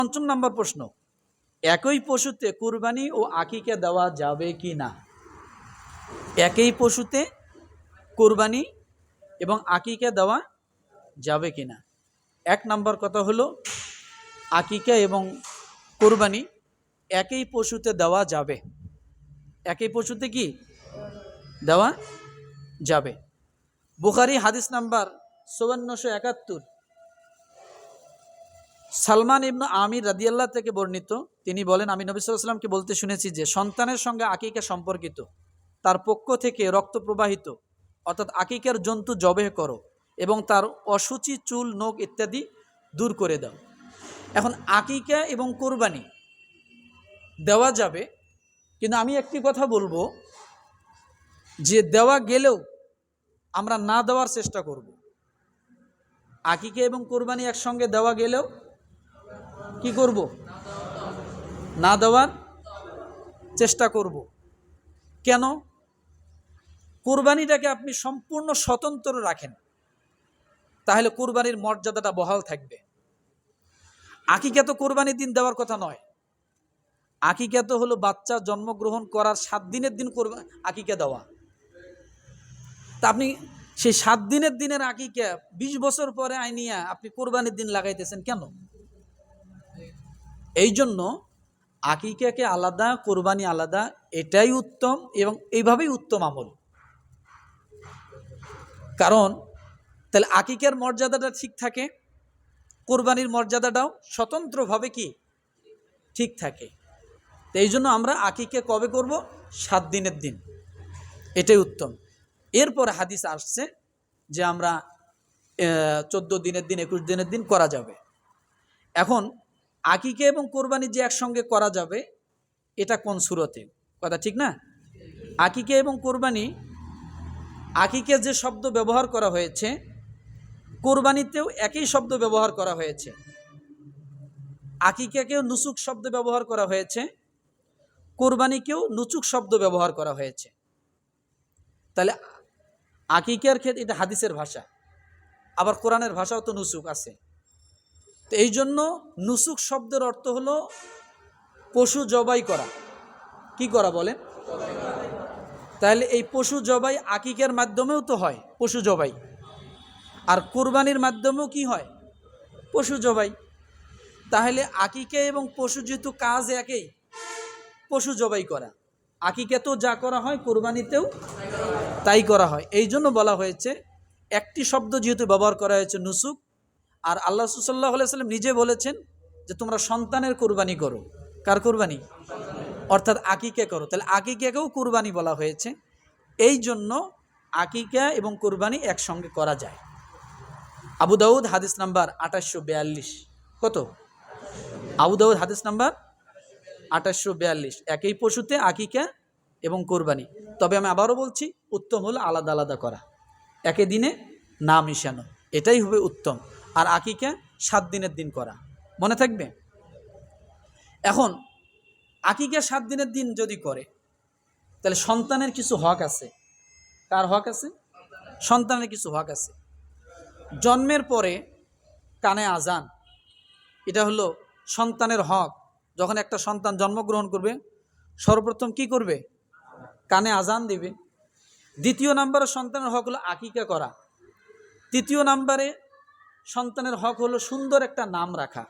পঞ্চম নম্বর প্রশ্ন, একই পশুতে কুরবানি ও আকিকা দেওয়া যাবে কি না? একই পশুতে কুরবানি এবং আকিকা দেওয়া যাবে কি না? এক নম্বর কথা হলো, আকিকা এবং কুরবানি একই পশুতে দেওয়া যাবে। একই পশুতে কি দেওয়া যাবে? বুখারী হাদিস নাম্বার 5471, সালমান ইবনে আমির রাদিয়াল্লাহু থেকে বর্ণিত। তিনি বলেন, আমি নবী সাল্লাল্লাহু আলাইহি ওয়াসাল্লামকে বলতে শুনেছি যে সন্তানের সঙ্গে আকিকা সম্পর্কিত, তার পক্ষ থেকে রক্ত প্রবাহিত অর্থাৎ আকিকার জন্তু জবেহ করো এবং তার অসুচি, চুল, নখ ইত্যাদি দূর করে দাও। এখন আকিকা এবং কুরবানি দেওয়া যাবে, কিন্তু আমি একটি কথা বলবো যে দেওয়া গেলেও আমরা না দেওয়ার চেষ্টা করব। আকিকা এবং কুরবানি একসঙ্গে দেওয়া গেলেও কি করব? না দেওয়ার চেষ্টা করব। কেন? কুরবানিটাকে আপনি সম্পূর্ণ স্বতন্ত্র রাখেন, তাহলে কুরবানির মর্যাদাটা বহাল থাকবে। আকিকা তো কুরবানির দিন দেওয়ার কথা নয়। আকিকা তো হলো বাচ্চা জন্মগ্রহণ করার 7 দিনের দিন আকিকা দেওয়া। তা আপনি সেই 7 দিনের দিনের আকিকা 20 বছর পরে আইনিয়া আপনি কুরবানির দিন লাগাইতেছেন কেন? এই জন্য আকিকাকে আলাদা, কুরবানি আলাদা, এটাই উত্তম এবং এইভাবেই উত্তম আমল। কারণ তাহলে আকিকার মর্যাদাটা ঠিক থাকে, কুরবানির মর্যাদাটাও স্বতন্ত্রভাবে কি ঠিক থাকে। তো এই জন্য আমরা আকিকা কবে করব? 7 দিনের দিন, এটাই উত্তম। এরপরে হাদিস আসছে যে আমরা 14 দিনের দিন, 21 দিনের দিন করা যাবে। এখন আকিকা এবং কোরবানি যে একসঙ্গে করা যাবে, এটা কোন সূরতে? কথা ঠিক না? আকিকা এবং কোরবানি, আকিকা যে শব্দ ব্যবহার করা হয়েছে, কোরবানিতেও একই শব্দ ব্যবহার করা হয়েছে। আকিকাকেও নুসুক শব্দ ব্যবহার করা হয়েছে, কোরবানিকেও নুসুক শব্দ ব্যবহার করা হয়েছে। তাহলে আকিকার ক্ষেত্রে এটা হাদিসের ভাষা, আবার কোরআনের ভাষাও তো নুসুক আছে। তো এই জন্য নুসুক শব্দের অর্থ হলো পশু জবাই করা। কি করা বলেন? তাহলে এই পশু জবাই আকিকার মাধ্যমেও তো হয় পশু জবাই, আর কোরবানির মাধ্যমেও কি হয়? পশু জবাই। তাহলে আকিকা এবং পশু যেহেতু কাজ একই, পশু জবাই করা, আকিকাতেও যা করা হয় কোরবানিতেও তাই করা হয়। এই জন্য বলা হয়েছে, একটি শব্দ যেহেতু ব্যবহার করা হয়েছে নুসুক, আর আল্লাহ সাল্লাল্লাহু আলাইহি ওয়াসাল্লাম নিজে বলেছেন যে তোমরা সন্তানের কুরবানি করো। কার কুরবানি? অর্থাৎ আকিকা করো। তাহলে আকিকাকেও কুরবানি বলা হয়েছে। এই জন্য আকিকা এবং কুরবানি একসঙ্গে করা যায়। আবু দাউদ হাদিস নাম্বার 2842। কত? আবু দাউদ হাদিস নাম্বার 2842। একই পশুতে আকিকা এবং কুরবানি। তবে আমি আবারও বলছি, উত্তম হলো আলাদা আলাদা করা, একই দিনে না মিশানো, এটাই হবে উত্তম। আর আকিকা 7 দিনের দিন করা, মনে থাকবে। এখন আকিকা 7 দিনের দিন যদি করে, তাহলে সন্তানের কিছু হক আছে। কার হক আছে? সন্তানের কিছু হক আছে। জন্মের পরে কানে আজান, এটা হলো সন্তানের হক। যখন একটা সন্তান জন্মগ্রহণ করবে, সর্বপ্রথম কি করবে? কানে আজান দিবে। দ্বিতীয় নম্বরে সন্তানের হক হলো আকিকা করা। তৃতীয় নম্বরে সন্তানের হক হলো সুন্দর একটা নাম রাখা।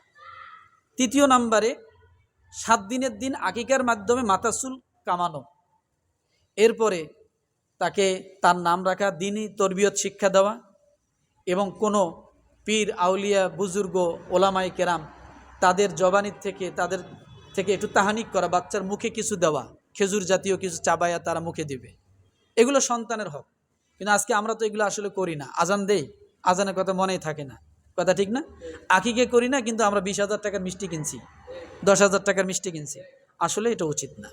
তৃতীয় নম্বরে 7 দিনের দিন আকিকার মাধ্যমে মাথাচুল কামানো। এরপরে তাকে তার নাম রাখা, দ্বীনি তরবিয়ত শিক্ষা দেওয়া, এবং কোনো পীর, আউলিয়া, বুজুর্গ, ওলামায়ে কেরাম তাদের জবানির থেকে, তাদের থেকে একটু তাহানিক করা, বাচ্চার মুখে কিছু দেওয়া, খেজুর জাতীয় কিছু চাবাইয়া তারা মুখে দিবে। এগুলো সন্তানের হক। কিন্তু আজকে আমরা তো এগুলো আসলে করি না। আজান দেই, আজানের কথা মনেই থাকে না। কথা ঠিক না? আকিকে করি না, কিন্তু আমরা 20,000 টাকার মিষ্টি কিনছি, 10,000 টাকার মিষ্টি কিনছি। আসলে এটা উচিত না।